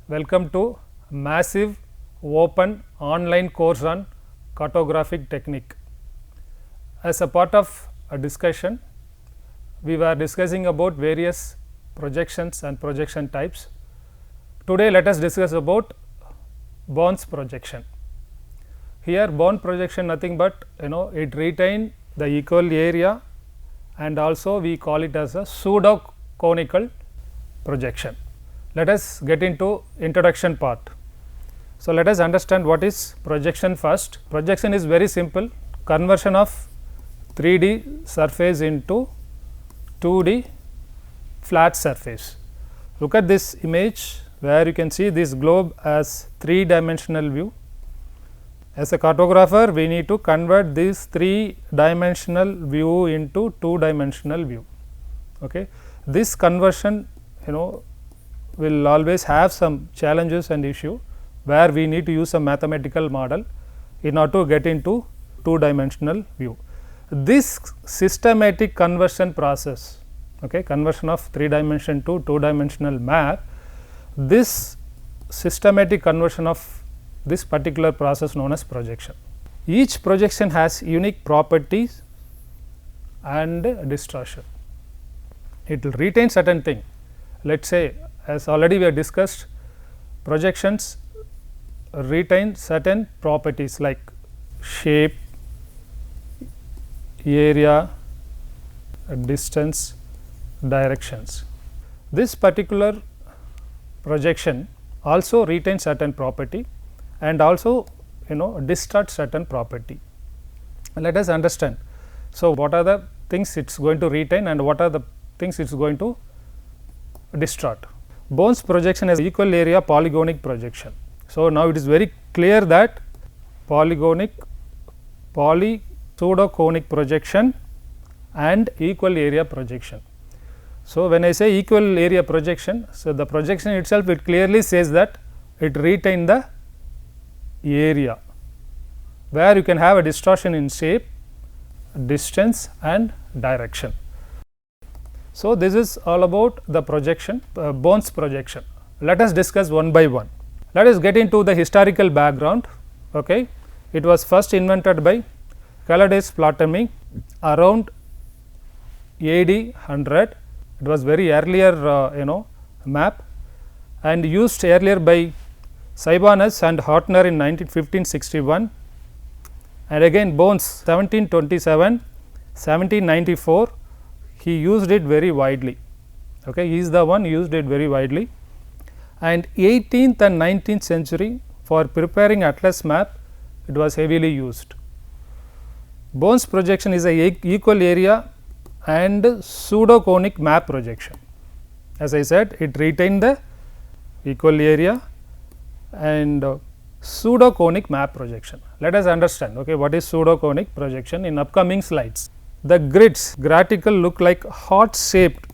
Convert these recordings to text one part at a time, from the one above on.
Welcome to massive open online course on cartographic technique. As a part of a discussion, we were discussing about various projections and projection types. Today let us discuss about Bonne's projection. Here Bonne projection nothing but it retain the equal area, and also we call it as a pseudo conical projection. Let us get into introduction part. So, let us understand what is projection first. Projection is very simple, conversion of 3D surface into 2D flat surface. Look at this image where you can see this globe as 3-dimensional view. As a cartographer, we need to convert this 3-dimensional view into 2-dimensional view. Okay. This conversion will always have some challenges and issue, where we need to use a mathematical model in order to get into 2-dimensional view. This systematic conversion process, conversion of 3-dimension to 2-dimensional map, this systematic conversion of this particular process known as projection. Each projection has unique properties and distortion. It will retain certain thing. Let us say, as already we have discussed, projections retain certain properties like shape, area, distance, directions. This particular projection also retains certain property and also distort certain property. Let us understand. So, what are the things it is going to retain and what are the things it is going to distort. Bonne's projection has equal area polygonic projection. So, now it is very clear that pseudo-conic projection and equal area projection. So, when I say equal area projection, so the projection itself, it clearly says that it retain the area, where you can have a distortion in shape, distance and direction. So, this is all about the projection, Bonne's projection. Let us discuss one by one. Let us get into the historical background. Okay. It was first invented by Calades Ptolemy around AD 100. It was very earlier map and used earlier by Sybonus and Hortner in 1561, and again Bonne's 1727, 1794. He used it very widely. Okay, he is the one used it very widely, and 18th and 19th century for preparing atlas map, it was heavily used. Bonne's projection is a equal area and pseudo conic map projection. As I said, it retained the equal area and pseudo conic map projection. Let us understand what is pseudo conic projection in upcoming slides. The grids gratical look like heart shaped.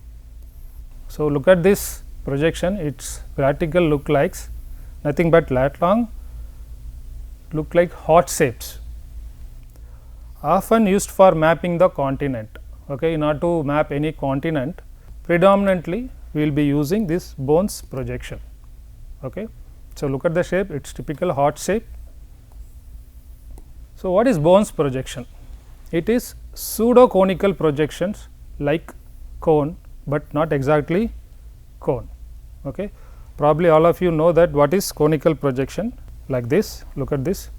So, look at this projection, its gratical look like nothing but lat long, look like heart shapes, often used for mapping the continent. In order to map any continent, predominantly we will be using this Bonne's projection. So, look at the shape, it is typical heart shape. So, what is Bonne's projection? It is pseudo conical projections like cone, but not exactly cone. Probably all of you know that what is conical projection, like this. Look at this.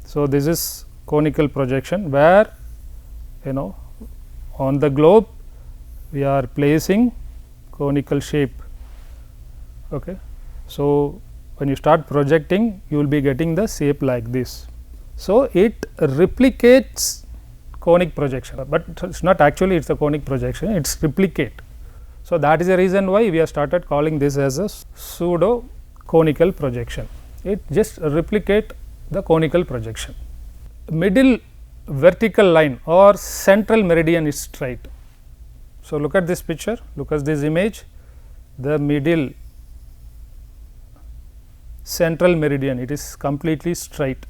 So, this is conical projection, where on the globe we are placing conical shape. So, when you start projecting, you will be getting the shape like this. So, it replicates conic projection, but it is not actually, it is a conic projection, it is replicate. So, that is the reason why we have started calling this as a pseudo conical projection. It just replicate the conical projection. Middle vertical line or central meridian is straight. So, look at this picture, look at this image, the middle central meridian, it is completely straight.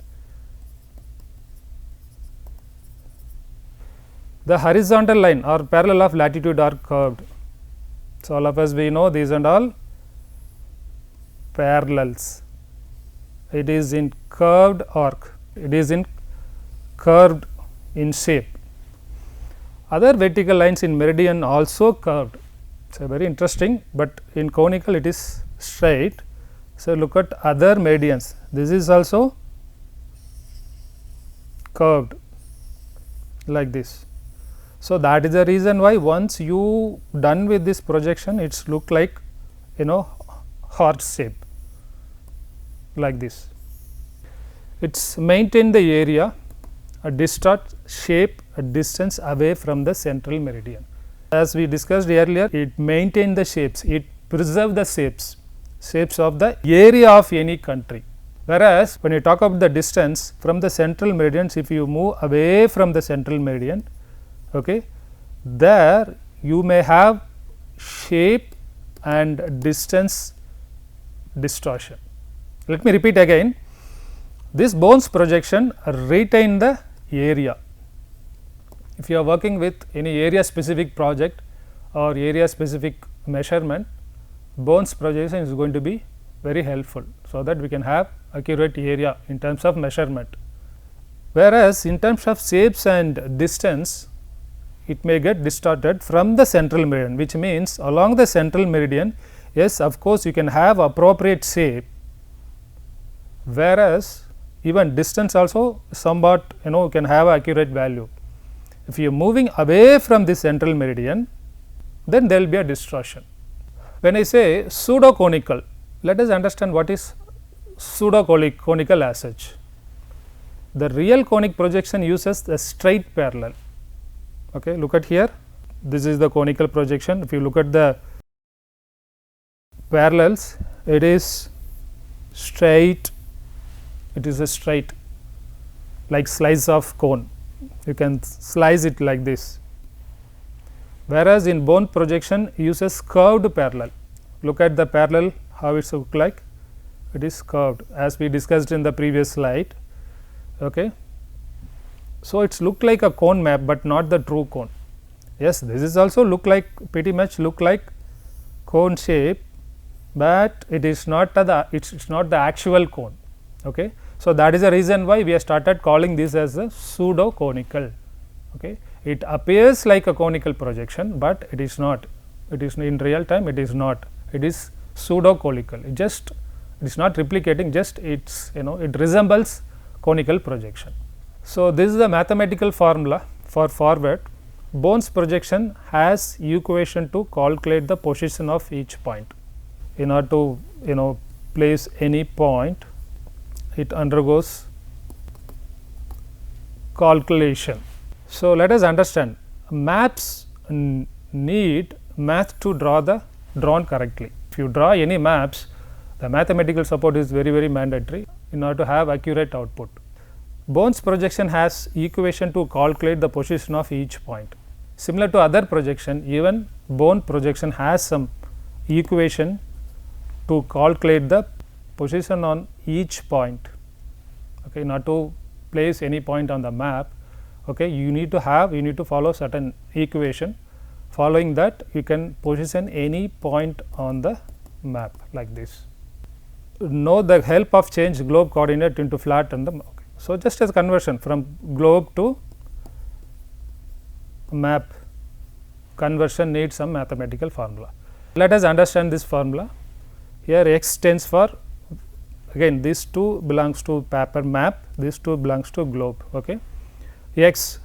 The horizontal line or parallel of latitude are curved. So, all of us we know these and all parallels. It is in curved arc, it is in curved in shape. Other vertical lines in meridian also curved. So, very interesting, but in conical it is straight. So, look at other meridians, this is also curved like this. So, that is the reason why once you done with this projection, it's look like heart shape like this. It's maintain the area, a distort shape, a distance away from the central meridian. As we discussed earlier, it maintain the shapes, it preserve the shapes of the area of any country. Whereas, when you talk about the distance from the central meridians, if you move away from the central meridian, okay, there you may have shape and distance distortion. Let me repeat again, this Bonne's projection retain the area. If you are working with any area specific project or area specific measurement, Bonne's projection is going to be very helpful, so that we can have accurate area in terms of measurement. Whereas, in terms of shapes and distance, it may get distorted from the central meridian, which means along the central meridian, yes, of course, you can have appropriate shape, whereas even distance also somewhat you can have accurate value. If you are moving away from the central meridian, then there will be a distortion. When I say pseudo conical, let us understand what is pseudo conical as such. The real conic projection uses the straight parallel. Okay, look at here, this is the conical projection. If you look at the parallels, it is straight, it is a straight like slice of cone, you can slice it like this. Whereas, in Bonne projection uses curved parallel. Look at the parallel, how it look like, it is curved as we discussed in the previous slide. Okay. So, it look like a cone map, but not the true cone. Yes, this is also look like pretty much look like cone shape, but it is not the actual cone. Okay. So, that is the reason why we have started calling this as a pseudo conical. Okay. It appears like a conical projection, but it is not, it is in real time it is not, it is pseudo conical, it is not replicating, just it's it resembles conical projection. So, this is the mathematical formula for forward. Bonne's projection has equation to calculate the position of each point. In order to place any point, it undergoes calculation. So, let us understand, maps need math to drawn correctly. If you draw any maps, the mathematical support is very mandatory in order to have accurate output. Bonne's projection has equation to calculate the position of each point. Similar to other projection, even Bonne projection has some equation to calculate the position on each point. Okay, not to place any point on the map. Okay, you need to follow certain equation. Following that, you can position any point on the map like this. Know the help of change globe coordinate into flat and the. Okay. So, just as conversion from globe to map conversion needs some mathematical formula. Let us understand this formula. Here x stands for, again this 2 belongs to paper map, this 2 belongs to globe. Okay. X,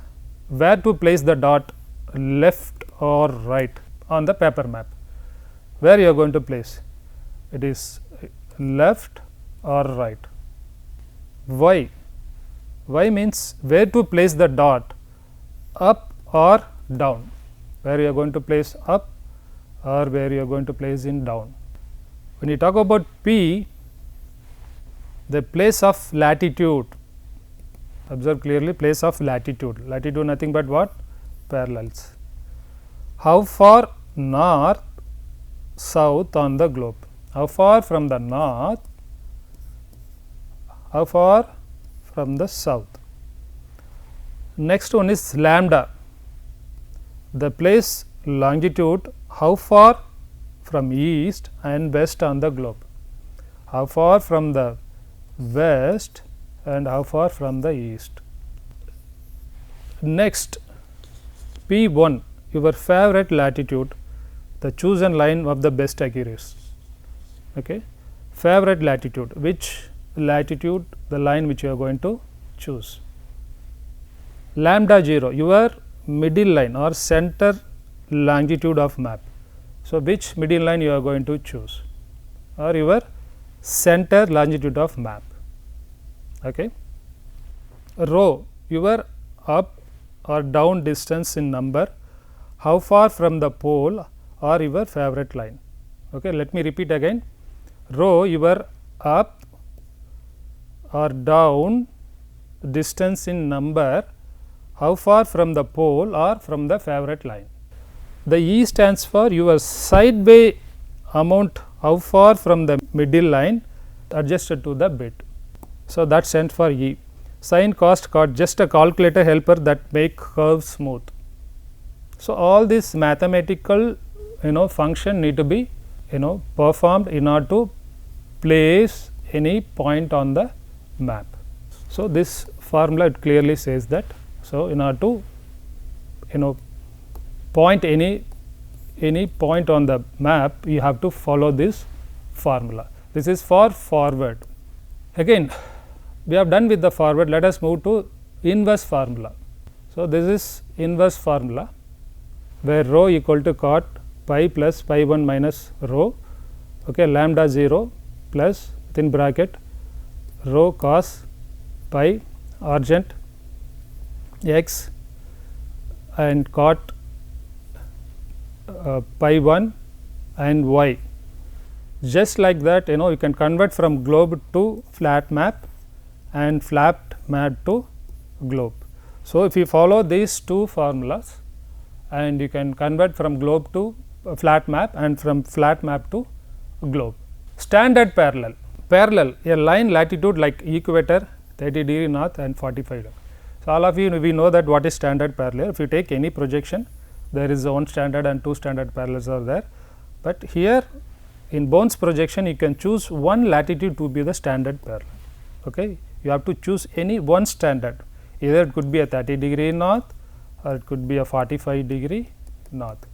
where to place the dot, left or right on the paper map, where you are going to place, it is left or right. Y, y means where to place the dot, up or down, where you are going to place up or where you are going to place in down. When you talk about P, the place of latitude, observe clearly, place of latitude, latitude nothing but what, parallels. How far north, south on the globe, how far from the north, how far from the south. Next one is lambda, the place longitude, how far from east and west on the globe, how far from the west and how far from the east. Next, P1, your favorite latitude, the chosen line of the best accuracy. Okay. Favorite latitude, which latitude, the line which you are going to choose. Lambda 0, your middle line or center longitude of map. So, which middle line you are going to choose, or your center longitude of map. Okay. Rho, your up or down distance in number, how far from the pole or your favorite line. Okay. Let me repeat again, rho, your up or down distance in number, how far from the pole or from the favorite line. The E stands for your sideway amount, how far from the middle line adjusted to the bit. So, that stands for E. Sin, cos, cot, just a calculator helper that make curves smooth. So, all this mathematical function need to be performed in order to place any point on the map. So, this formula it clearly says that. So, in order to point any point on the map, you have to follow this formula. This is for forward. Again, we have done with the forward. Let us move to inverse formula. So, this is inverse formula, where rho equal to cot pi plus pi 1 minus rho, okay, lambda 0 plus within bracket rho cos pi argent x and cot pi 1 and y. Just like that, you can convert from globe to flat map and flat map to globe. So, if you follow these two formulas, and you can convert from globe to flat map and from flat map to globe. Standard parallel, a line latitude like equator 30 degree north and 45 degree. So, all of you we know that what is standard parallel. If you take any projection, there is one standard and two standard parallels are there, but here in Bonne's projection you can choose one latitude to be the standard parallel. Okay. You have to choose any one standard, either it could be a 30 degree north or it could be a 45 degree north.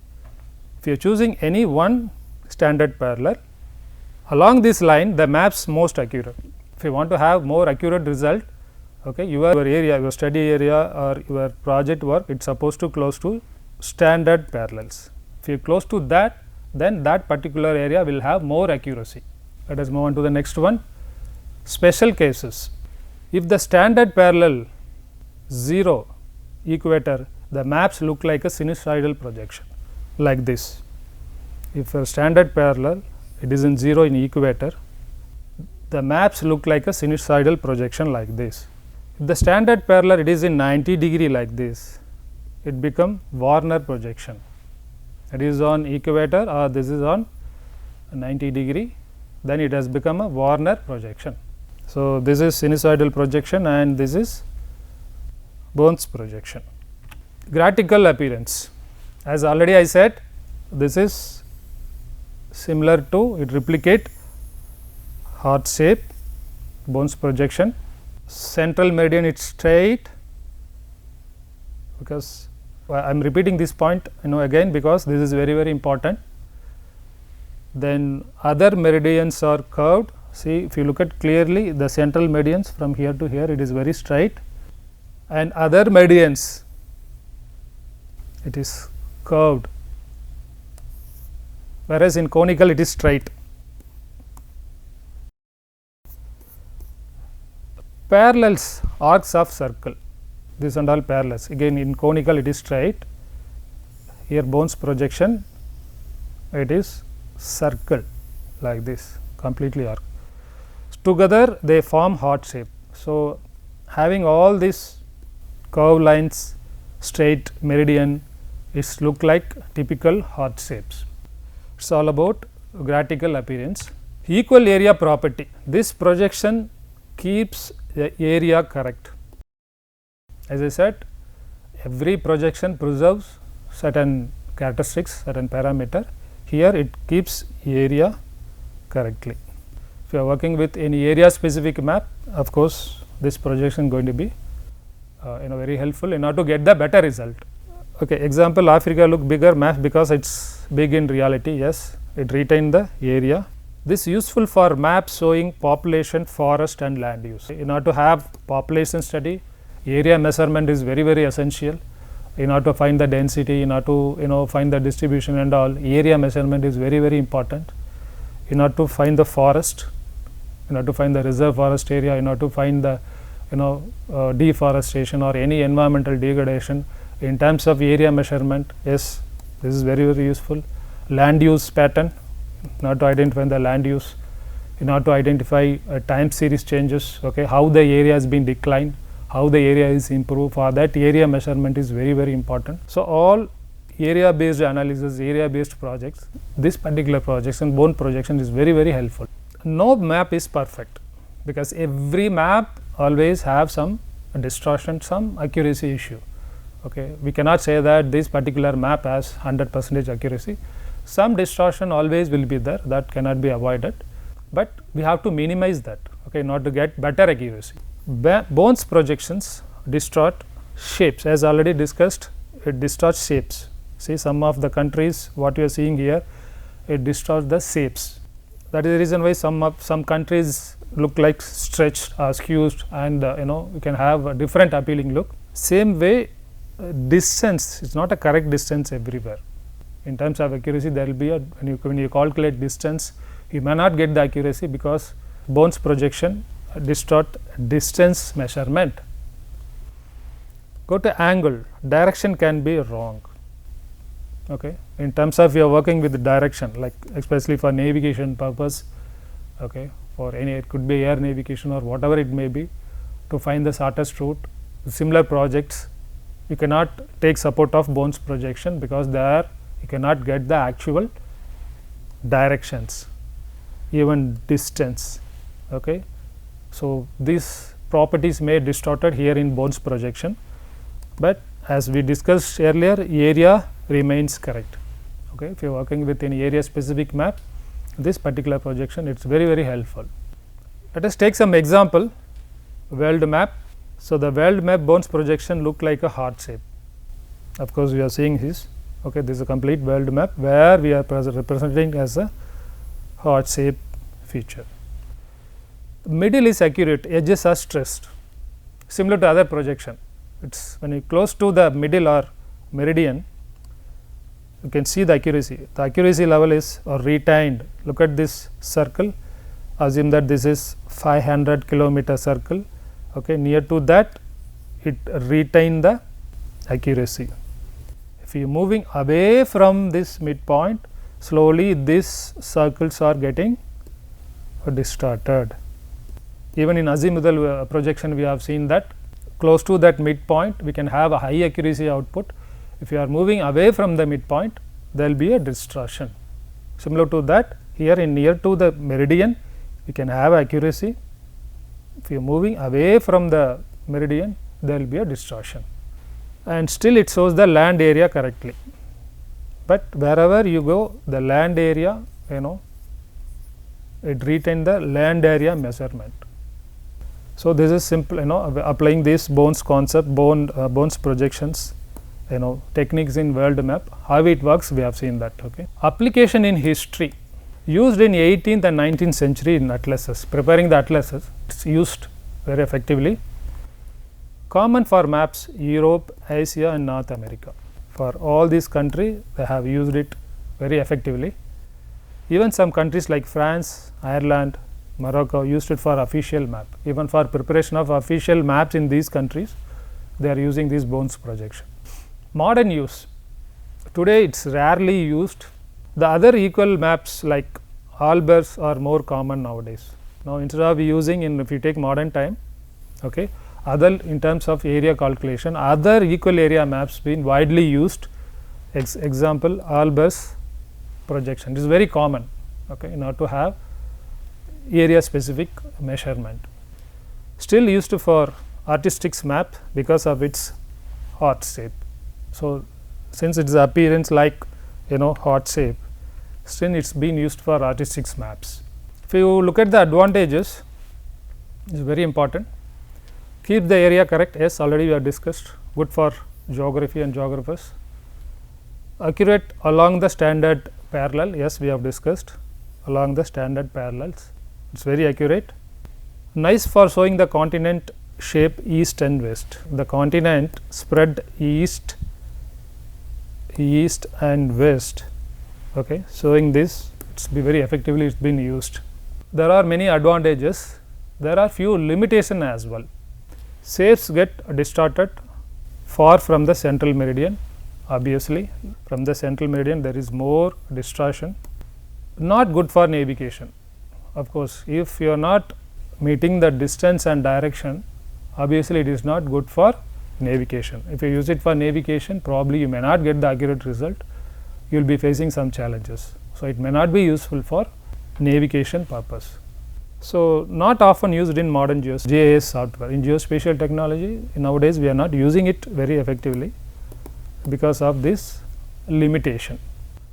If you are choosing any one standard parallel, along this line the maps most accurate. If you want to have more accurate result, okay, your area, your study area or your project work, it is supposed to close to standard parallels. If you close to that, then that particular area will have more accuracy. Let us move on to the next one. Special cases. If the standard parallel 0 equator, the maps look like a sinusoidal projection like this. If a standard parallel it is in 0 in equator, the maps look like a sinusoidal projection like this. If the standard parallel it is in 90 degree like this, it become Warner projection. It is on equator or this is on 90 degree, then it has become a Warner projection. So, this is sinusoidal projection and this is Bonne's projection. Graphical appearance, as already I said, this is similar to, it replicate heart shape, Bonne's projection. Central meridian it is straight, because I am repeating this point again, because this is very important. Then other meridians are curved. See, if you look at clearly the central meridians from here to here, it is very straight, and other meridians it is curved, whereas in conical it is straight. Parallels, arcs of circle, this and all parallels. Again in conical it is straight, here Bonne's projection it is circle like this, completely arc. Together they form heart shape. So, having all these curve lines, straight meridian, it look like typical heart shapes. It is all about graphical appearance. Equal area property, this projection keeps the area correct. As I said, every projection preserves certain characteristics, certain parameter. Here it keeps area correctly. If you are working with any area specific map, of course, this projection going to be very helpful in order to get the better result. Okay, example, Africa look bigger map because it's big in reality. Yes, it retained the area. This useful for maps showing population, forest and land use. In order to have population study, area measurement is very essential. In order to find the density, in order to find the distribution and all, area measurement is very important. In order to find the forest, in order to find the reserve forest area, in order to find the deforestation or any environmental degradation, in terms of area measurement, yes, this is very useful. Land use pattern, in order to identify the land use, in order to identify time series changes, okay, how the area has been declined, how the area is improved. For that, area measurement is very important. So, all area based analysis, area based projects, this particular projection, Bonne projection is very helpful. No map is perfect, because every map always have some distortion, some accuracy issue. Okay, we cannot say that this particular map has 100% accuracy. Some distortion always will be there, that cannot be avoided, but we have to minimize that, okay, not to get better accuracy. Bonne's projections distort shapes, as already discussed, it distorts shapes. See, some of the countries, what you are seeing here, it distorts the shapes. That is the reason why some countries look like stretched or skewed, and you can have a different appealing look. Same way, distance is not a correct distance everywhere. In terms of accuracy, there will be a when you calculate distance, you may not get the accuracy, because Bonne's projection distort distance measurement. Go to angle, direction can be wrong. Okay, in terms of you are working with the direction, like especially for navigation purpose, okay, for any, it could be air navigation or whatever it may be, to find the shortest route. Similar projects, you cannot take support of Bonne's projection, because there you cannot get the actual directions, even distance. Okay, so these properties may distorted here in Bonne's projection, but as we discussed earlier, area remains correct. Okay, if you are working with any area specific map, this particular projection, it's very helpful. Let us take some example. World map. So, the world map Bonne's projection look like a heart shape. Of course, we are seeing this. Okay, this is a complete world map where we are representing as a heart shape feature. Middle is accurate, edges are stressed, similar to other projection. It's when you close to the middle or meridian, you can see the accuracy. The accuracy level is retained. Look at this circle, assume that this is 500 kilometer circle. Okay, near to that, it retain the accuracy. If you are moving away from this midpoint, slowly these circles are getting distorted. Even in azimuthal projection, we have seen that close to that midpoint, we can have a high accuracy output. If you are moving away from the midpoint, there will be a distortion. Similar to that, here in near to the meridian, you can have accuracy. If you are moving away from the meridian, there will be a distortion, and still it shows the land area correctly. But wherever you go, the land area, it retain the land area measurement. So, this is simple, applying this Bonne's concept, Bonne's projections, techniques in world map, how it works, we have seen that. Okay. Application in history, used in 18th and 19th century in atlases, preparing the atlases, it's used very effectively. Common for maps, Europe, Asia and North America. For all these countries, they have used it very effectively. Even some countries like France, Ireland, Morocco used it for official map. Even for preparation of official maps in these countries, they are using this Bonne's projection. Modern use, today it is rarely used. The other equal maps like Albers are more common nowadays. Now, instead of using in, if you take modern time, okay, other in terms of area calculation, other equal area maps been widely used. Example, Albers projection, it is very common, okay, in order to have area specific measurement. Still used for artistic map because of its heart shape. So, since its appearance like heart shape, still it is being used for artistic maps. If you look at the advantages, it is very important. Keep the area correct, yes, already we have discussed, good for geography and geographers. Accurate along the standard parallel, yes, we have discussed along the standard parallels, it is very accurate. Nice for showing the continent shape east and west. The continent spread east and west, okay, showing this, it's be very effectively it's been used. There are many advantages, there are few limitation as well. Shapes get distorted far from the central meridian, obviously from the central meridian there is more distortion, not good for navigation. Of course, if you are not meeting the distance and direction, obviously it is not good for navigation. If you use it for navigation, probably you may not get the accurate result, you will be facing some challenges. So, it may not be useful for navigation purpose. So, not often used in modern GIS software. In geospatial technology, nowadays we are not using it very effectively because of this limitation.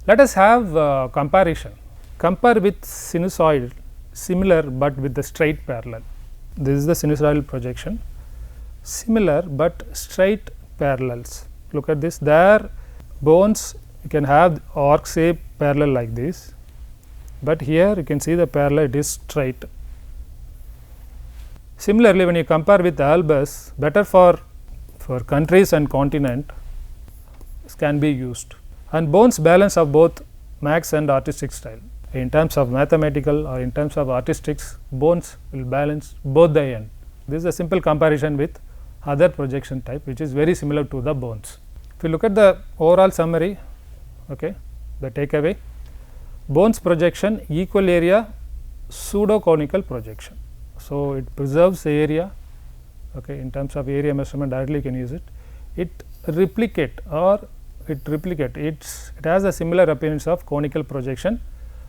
Let us have comparison. Compare with sinusoid, similar but with the straight parallel. This is the sinusoidal projection, similar but straight parallels. Look at this, there bones you can have arc shape parallel like this, but here you can see the parallel it is straight. Similarly, when you compare with albus, better for countries and continent, this can be used, and bones balance of both max and artistic style. In terms of mathematical or in terms of artistics, bones will balance both the end. This is a simple comparison with other projection type, which is very similar to the bones. If you look at the overall summary, okay, the takeaway, bones projection equal area pseudo conical projection. So, it preserves the area, okay, in terms of area measurement directly you can use it. It replicate it has a similar appearance of conical projection.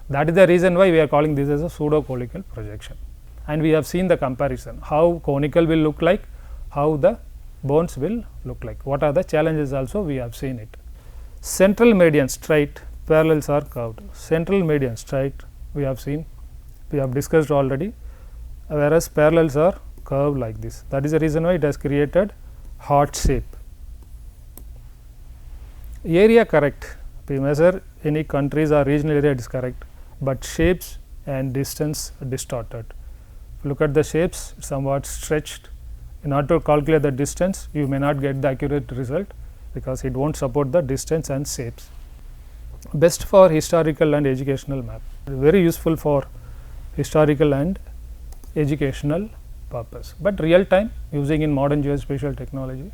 That is the reason why we are calling this as a pseudo conical projection, and we have seen the comparison how conical will look like, how the bones will look like, what are the challenges also we have seen it. Central meridian straight, parallels are curved. Central meridian straight we have seen, we have discussed already, whereas parallels are curved like this. That is the reason why it has created heart shape. Area correct, if we measure any countries or regional area it is correct, but shapes and distance distorted. Look at the shapes somewhat stretched. In order to calculate the distance, you may not get the accurate result because it will not support the distance and shapes. Best for historical and educational map, very useful for historical and educational purpose, but real time using in modern geospatial technology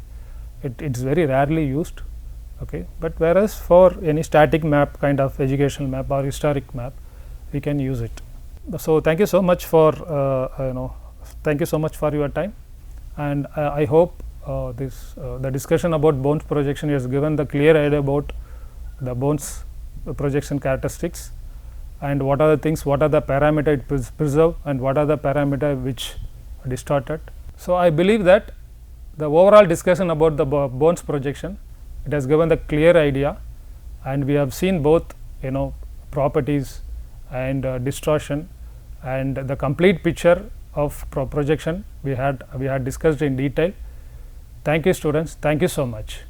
it is very rarely used, okay. But whereas for any static map kind of educational map or historic map we can use it. So, thank you so much for thank you so much for your time, and I hope the discussion about bones projection has given the clear idea about the bones projection characteristics and what are the things, what are the parameter it preserve and what are the parameter which distorted. So, I believe that the overall discussion about the bones projection, it has given the clear idea, and we have seen both properties and distortion and the complete picture of projection we had discussed in detail. Thank you students, thank you so much.